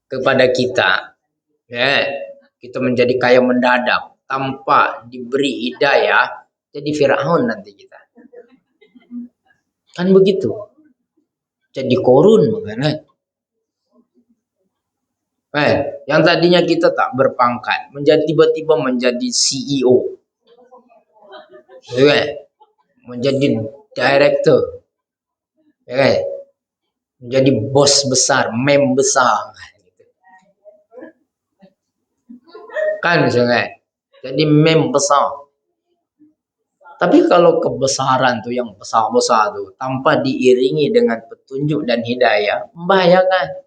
kepada kita. Kita menjadi kaya mendadak tanpa diberi hidayah, jadi Firaun nanti kita. Kan begitu. Jadi korun makanya. Yang tadinya kita tak berpangkat, tiba-tiba menjadi CEO. Menjadi director. Menjadi bos besar, mem besar. Kan misalnya. Jadi mem besar. Tapi kalau kebesaran tuh yang besar-besar tuh tanpa diiringi dengan petunjuk dan hidayah, membahayakan.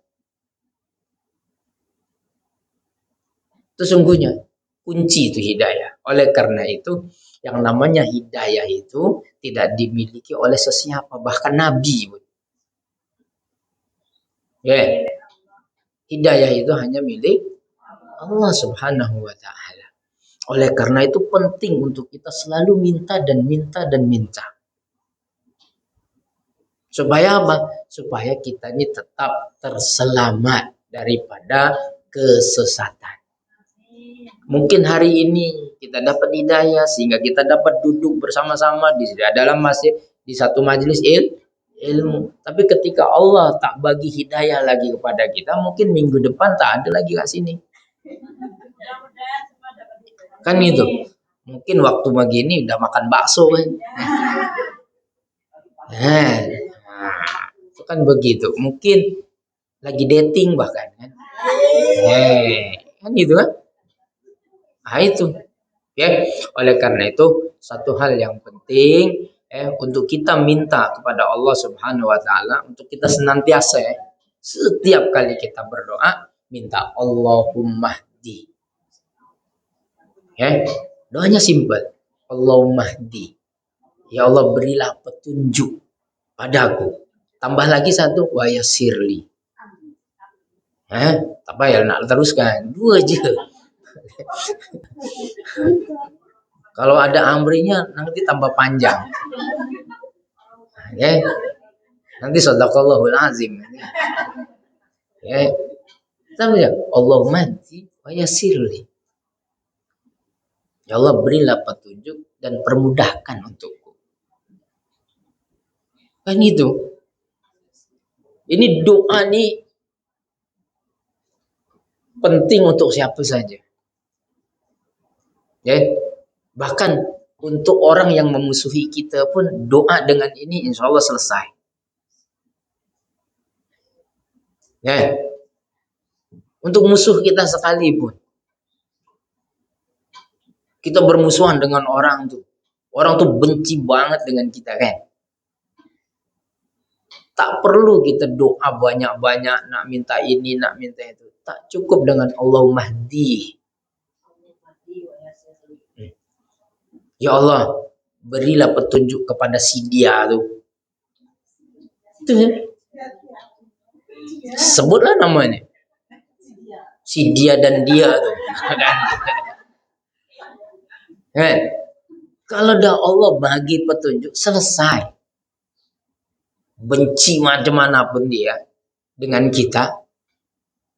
Itu sungguhnya kunci itu hidayah. Oleh karena itu, yang namanya hidayah itu tidak dimiliki oleh sesiapa, bahkan Nabi. Hidayah itu hanya milik Allah Subhanahu wa Ta'ala. Oleh karena itu penting untuk kita selalu minta dan minta dan minta. Supaya apa? Supaya kita ini tetap terselamat daripada kesesatan. Mungkin hari ini kita dapat hidayah sehingga kita dapat duduk bersama-sama di dalam masjid di satu majelis ilmu. Tapi ketika Allah tak bagi hidayah lagi kepada kita, mungkin minggu depan tak ada lagi kat sini. Kan itu. Mungkin waktu begini udah makan bakso kan. Itu kan begitu. Mungkin lagi dating bahkan kan. Kan gitu kan. Itu. Oleh karena itu satu hal yang penting untuk kita minta kepada Allah Subhanahu wa Ta'ala untuk kita senantiasa setiap kali kita berdoa minta Allahumma hdi. Doanya simpel. Allahumma hdi. Ya Allah berilah petunjuk padaku. Tambah lagi satu wa yassirli. Tak payah nak teruskan. 2 aja. Kalau ada amrinya nanti tambah panjang. Nanti shadaqallahul azim. Tapi ya Allahumma hdi wa yassirli. Ya Allah berilah petunjuk dan permudahkan untukku. Kan itu. Ini doa nih penting untuk siapa saja. Bahkan untuk orang yang memusuhi kita pun doa dengan ini insya Allah selesai. Untuk musuh kita sekalipun. Kita bermusuhan dengan orang tuh. Orang tuh benci banget dengan kita kan. Tak perlu kita doa banyak-banyak nak minta ini, nak minta itu. Tak cukup dengan Allahumma hdi. Ya Allah, berilah petunjuk kepada si dia tuh. Itu ya. Sebutlah namanya. Si dia dan dia tuh. Kalau dah Allah bagi petunjuk selesai. Benci macam mana pun dia dengan kita.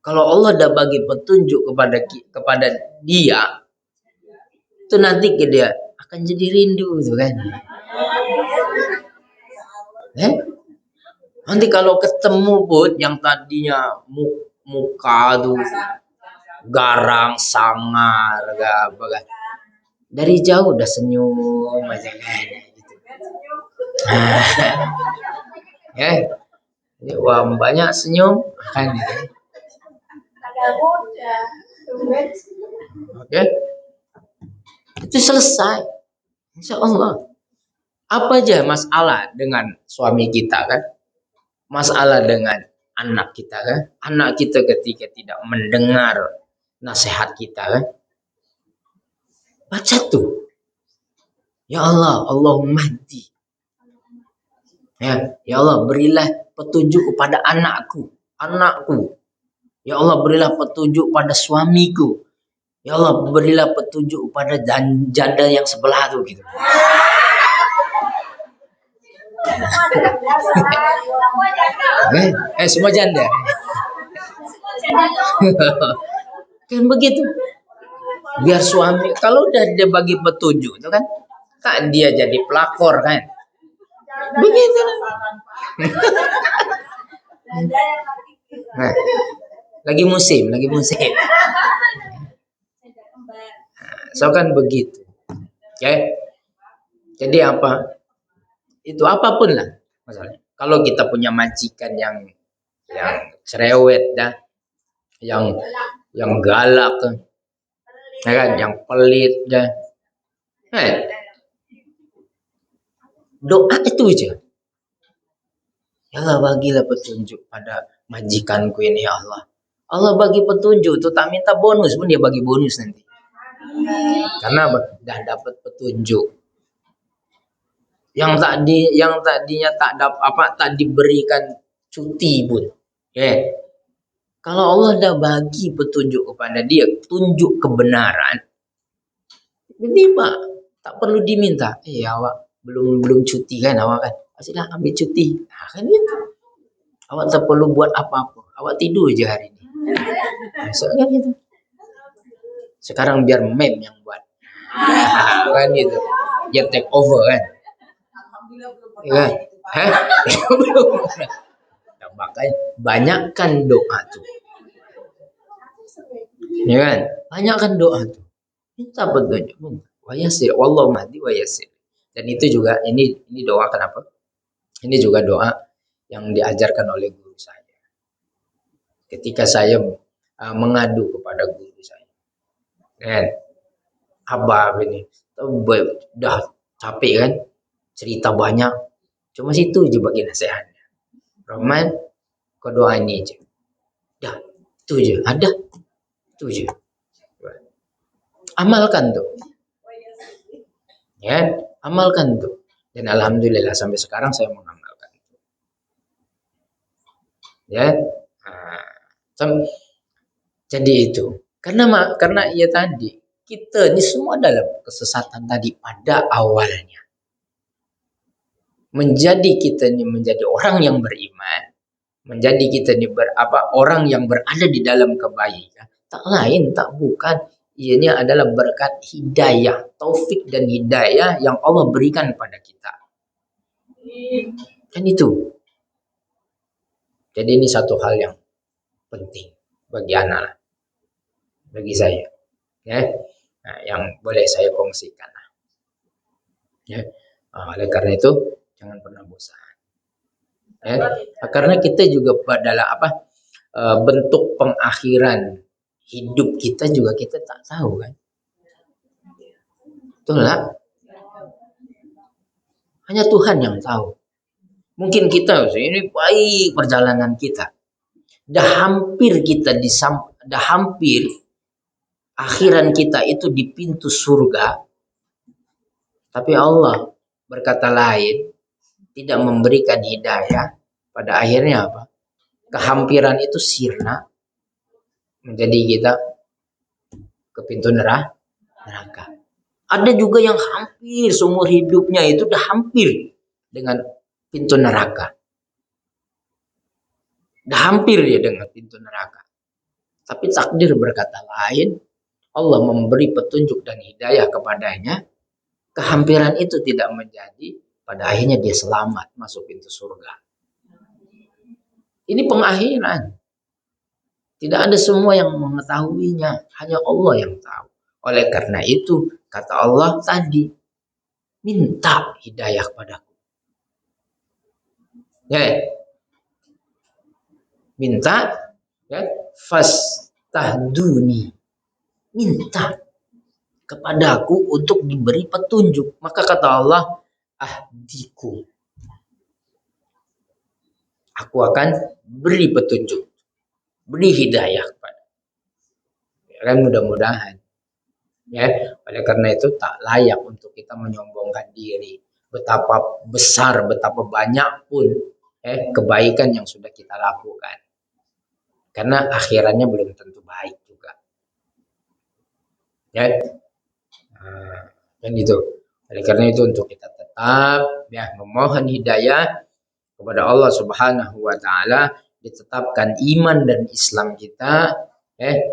Kalau Allah dah bagi petunjuk kepada dia, itu nanti ke dia akan jadi rindu tuh kan. Nanti kalau ketemu pun yang tadinya muka tuh garang, sangar, apa. Dari jauh udah senyum aja kan gitu. Wah, banyak senyum kan gitu. Itu selesai. Insya Allah. Apa aja masalah dengan suami kita kan? Masalah dengan anak kita kan, anak kita ketika tidak mendengar nasihat kita kan, baca tuh, ya Allah, Allahumma hdi. Ya Allah, berilah petunjuk kepada anakku. Ya Allah, berilah petunjuk pada suamiku. Ya Allah, berilah petunjuk pada janda yang sebelah tuh gitu. Semua janda. Kan begitu. Biar suami, kalau udah dia bagi petunjuk itu kan, tak dia jadi pelakor kan. Begitu. Nah, lagi musim. So kan begitu. Jadi apa? Itu apapun lah masalahnya. Kalau kita punya majikan yang cerewet dah, yang galak, ya kan, yang pelit dah. Doa itu aja. Ya Allah, bagilah petunjuk pada majikanku ini ya Allah. Allah bagi petunjuk tuh, tak minta bonus pun dia bagi bonus nanti. Karena dah dapat petunjuk. Yang tadinya tak diberikan cuti pun. Kalau Allah dah bagi petunjuk kepada dia, tunjuk kebenaran. Jadi Pak, tak perlu diminta. Awak belum cuti kan awak kan? Pastilah ambil cuti. Nah, kan gitu. Awak tak perlu buat apa-apa. Awak tidur aja hari ini. Kan gitu. Sekarang biar mem yang buat. Kan gitu. Dia take over kan. Ya. Makanya banyakkan doa tuh. Ya kan? Banyakkan doa tuh. Minta petunjuk. Wayasir. Wallahu mahdi wayasir. Dan itu juga ini doa kenapa? Ini juga doa yang diajarkan oleh guru saya. Ketika saya mengadu kepada guru saya. Kan? Abah ini udah capek kan? Cerita banyak. Cuma situ aja bagi nasihatnya. Rahman, kau doa ini aja. Dah, itu aja. Ada. Itu aja. Amalkan tuh. Ya, amalkan tuh. Dan alhamdulillah sampai sekarang saya mengamalkan. Ya. Jadi itu. Karena ia tadi, kita ini semua dalam kesesatan tadi pada awalnya. Kita ini menjadi orang yang beriman, menjadi kita ini orang yang berada di dalam kebaikan, tak lain tak bukan ianya adalah berkat hidayah, taufik dan hidayah yang Allah berikan kepada kita. Kan itu. Jadi ini satu hal yang penting bagi anak, bagi saya, ya, yang boleh saya kongsikan. Ya, oleh karena itu jangan pernah bosan. Karena kita juga adalah bentuk pengakhiran hidup kita juga kita tak tahu kan. Betul lah. Hanya Tuhan yang tahu. Mungkin kita ini baik perjalanan kita. Dah hampir akhiran kita itu di pintu surga. Tapi Allah berkata lain, tidak memberikan hidayah. Pada akhirnya apa? Kehampiran itu sirna menjadi kita ke pintu neraka. Ada juga yang hampir seumur hidupnya itu udah hampir dengan pintu neraka. Udah hampir dia dengan pintu neraka. Tapi takdir berkata lain, Allah memberi petunjuk dan hidayah kepadanya. Kehampiran itu tidak menjadi, pada akhirnya dia selamat masuk pintu surga. Ini pengakhiran. Tidak ada semua yang mengetahuinya, hanya Allah yang tahu. Oleh karena itu, kata Allah tadi, minta hidayah padaku. Ya. Minta, ya, fastahduni. Minta kepadaku untuk diberi petunjuk. Maka kata Allah, ahdiku. aku akan beri petunjuk, beri hidayah kepada. Ya kan, mudah-mudahan. Ya, oleh karena itu tak layak untuk kita menyombongkan diri. Betapa besar, betapa banyak pun kebaikan yang sudah kita lakukan. Karena akhirannya belum tentu baik juga. Ya, kan itu. Oleh karena itu untuk kita tetap ya memohon hidayah kepada Allah Subhanahu wa taala, ditetapkan iman dan Islam kita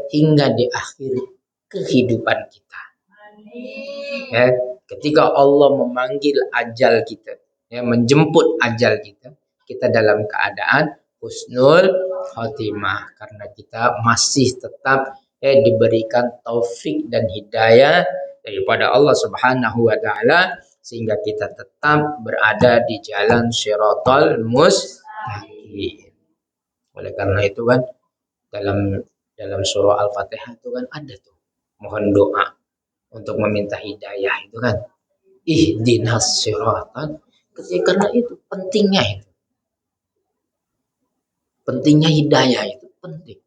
hingga di akhir kehidupan kita. Ya, ketika Allah memanggil ajal kita, ya, menjemput ajal kita, kita dalam keadaan husnul khotimah karena kita masih tetap diberikan taufik dan hidayah daripada Allah Subhanahu wa taala sehingga kita tetap berada di jalan Shiratal Mustaqim. Oleh karena itu kan dalam dalam surah Al-Fatihah itu kan ada tuh mohon doa untuk meminta hidayah itu kan. Ihdinas siratan. Karena itu pentingnya itu. Pentingnya hidayah itu penting.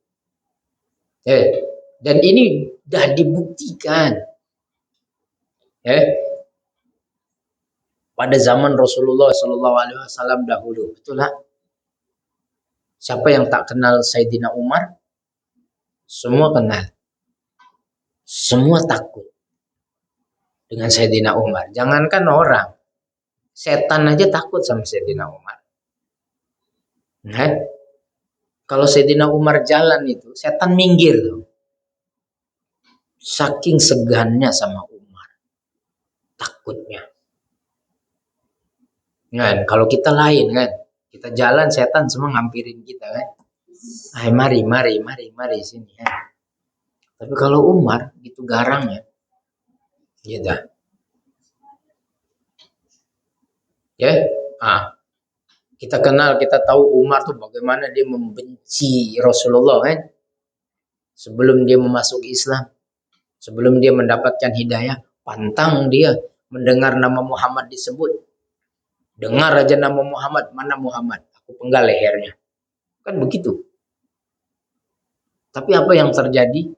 Dan ini sudah dibuktikan. Pada zaman Rasulullah SAW dahulu, betul lah. Siapa yang tak kenal Sayyidina Umar? Semua kenal. Semua takut dengan Sayyidina Umar. Jangankan orang, setan aja takut sama Sayyidina Umar. Kalau Sayyidina Umar jalan itu, setan minggir loh. Saking segannya sama Umar. Takutnya. Kan, kalau kita lain kan, kita jalan setan semua ngampirin kita kan. Mari sini ya. Tapi kalau Umar gitu garangnya. Gitu. Ya. Kita kenal, kita tahu Umar tuh bagaimana dia membenci Rasulullah kan. Sebelum dia memasuki Islam, sebelum dia mendapatkan hidayah, pantang dia mendengar nama Muhammad disebut. Dengar aja nama Muhammad, mana Muhammad? Aku penggal lehernya. Kan begitu. Tapi apa yang terjadi?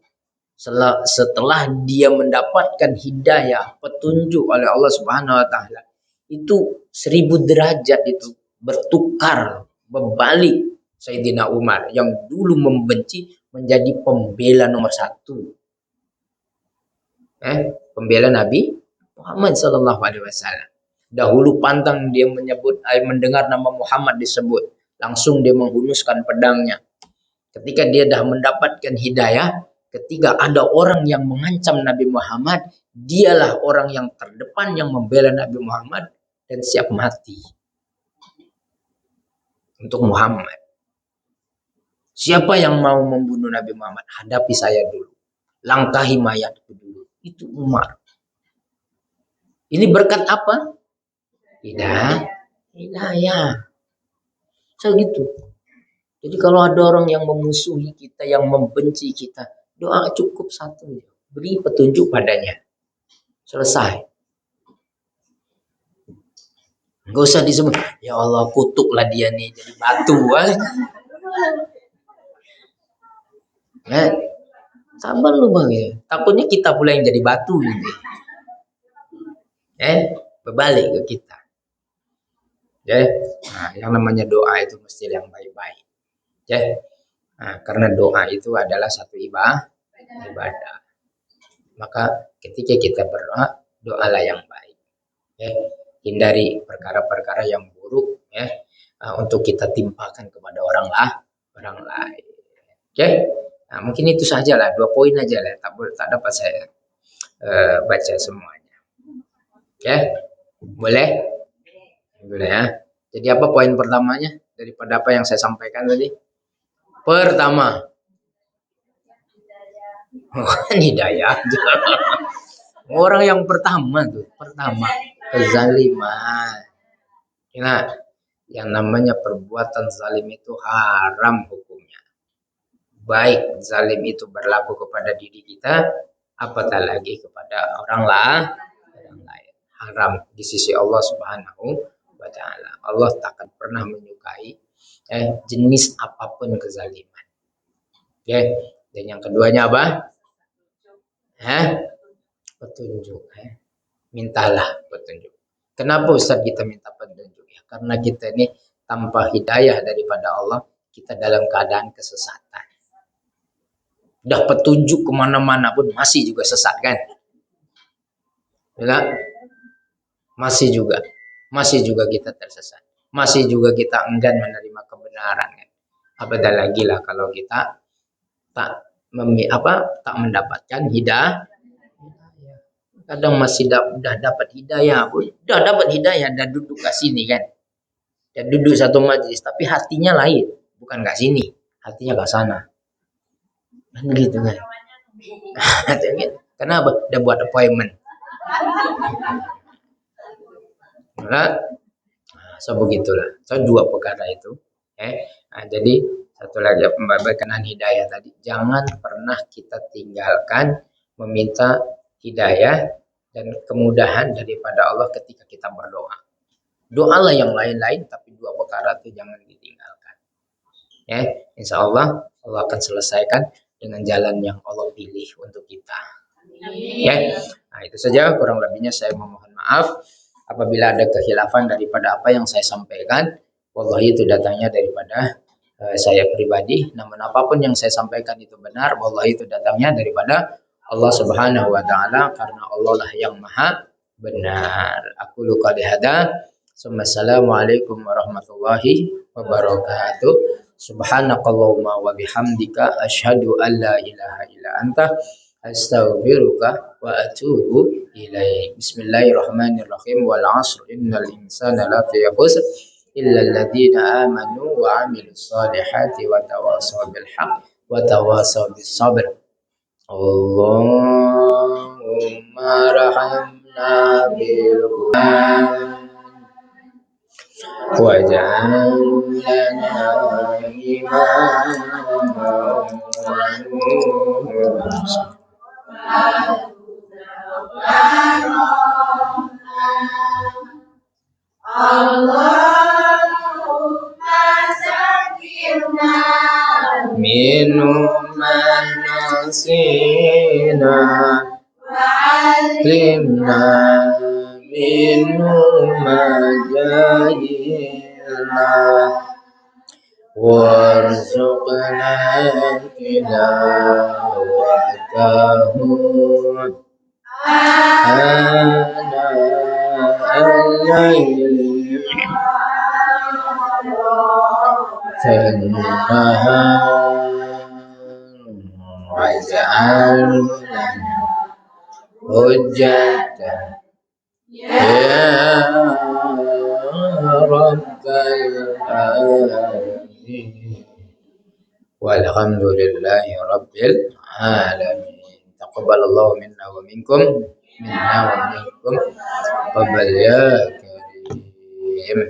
Setelah dia mendapatkan hidayah, petunjuk oleh Allah Subhanahu wa taala, itu 1000 derajat itu bertukar, berbalik. Sayyidina Umar yang dulu membenci menjadi pembela nomor 1. Pembela Nabi Muhammad sallallahu alaihi wasallam. Dahulu pantang dia mendengar nama Muhammad disebut, langsung dia menghunuskan pedangnya. Ketika dia dah mendapatkan hidayah, ketika ada orang yang mengancam Nabi Muhammad, dialah orang yang terdepan yang membela Nabi Muhammad dan siap mati untuk Muhammad. Siapa yang mau membunuh Nabi Muhammad? Hadapi saya dulu. Langkahi mayatku dulu. Itu Umar. Ini berkat apa? Hidayah. Segitu. Jadi kalau ada orang yang memusuhi kita, yang membenci kita, doa cukup satu. Beri petunjuk padanya. Selesai. Enggak usah disebut, ya Allah kutuklah dia nih jadi batu. Sabar lu bang ya. Takutnya kita pula yang jadi batu gitu. Berbalik ke kita. Yang namanya doa itu mesti yang baik-baik. Karena doa itu adalah satu ibadah. Maka ketika kita berdoa, doalah yang baik. Hindari perkara-perkara yang buruk untuk kita timpakan kepada orang lain. Mungkin itu sajalah, 2 poin aja lah. Tak dapat saya baca semuanya. Boleh ya. Jadi apa poin pertamanya daripada apa yang saya sampaikan tadi? Pertama, hidayah. Orang yang pertama kezaliman. Nah, yang namanya perbuatan zalim itu haram hukumnya. Baik zalim itu berlaku kepada diri kita, apatah lagi kepada orang lain. Haram di sisi Allah Subhanahu wa taala. Allah takkan pernah menyukai jenis apapun kezaliman. Oke. Dan yang keduanya apa? Petunjuk. Mintalah petunjuk. Kenapa Ustaz kita minta petunjuk? Ya, karena kita ini tanpa hidayah daripada Allah, kita dalam keadaan kesesatan. Udah petunjuk kemana-mana pun masih juga sesat kan? Enggak? Masih juga kita tersesat. Masih juga kita enggan menerima kebenaran kan? Apatah lagi lah kalau kita tak mendapatkan hidayah. Kadang masih udah dapat hidayah pun, udah dapat hidayah dan duduk ke sini kan, dan duduk satu majelis, tapi hatinya lain, bukan ke sini, hatinya ke sana, kan gitu kan? Kenapa? Udah buat appointment. Nah, so begitulah. So dua perkara itu. Jadi satu lagi berkenaan hidayah tadi, jangan pernah kita tinggalkan meminta hidayah dan kemudahan daripada Allah ketika kita berdoa. Doalah yang lain-lain, tapi dua perkara itu jangan ditinggalkan. Insya Allah akan selesaikan dengan jalan yang Allah pilih untuk kita. Nah itu saja, kurang lebihnya saya memohon maaf apabila ada kekhilafan daripada apa yang saya sampaikan. Wallahi itu datangnya daripada saya pribadi. Namun apapun yang saya sampaikan itu benar, wallahi itu datangnya daripada Allah Subhanahu wa taala, karena Allah lah yang maha benar. Aku luka lihada. Assalamualaikum warahmatullahi wabarakatuh. Subhanakallahumma wa bihamdika asyhadu an la ilaha illa anta astaghfiruka wa atubu ilaik. Bismillahirrahmanirrahim. Wal 'asr innal insana lafi khusr illa alladziina aamanu wa 'amilus shalihati wa tawasaw bil haqq wa tawasaw bis sabr. Allahumma rahamna bil Qur'an waj'al lana imaman wa nuran. Allahumma zakirna minhu ma nasina wa'allimna minhu ma jahilna warzuqna tilawatahu ana al-layli waj'al lana hujjatan ya rabbal alamin. Walhamdulillahi rabbil alamin. Taqabbalallahu minna wa minkum taqabbal ya karim.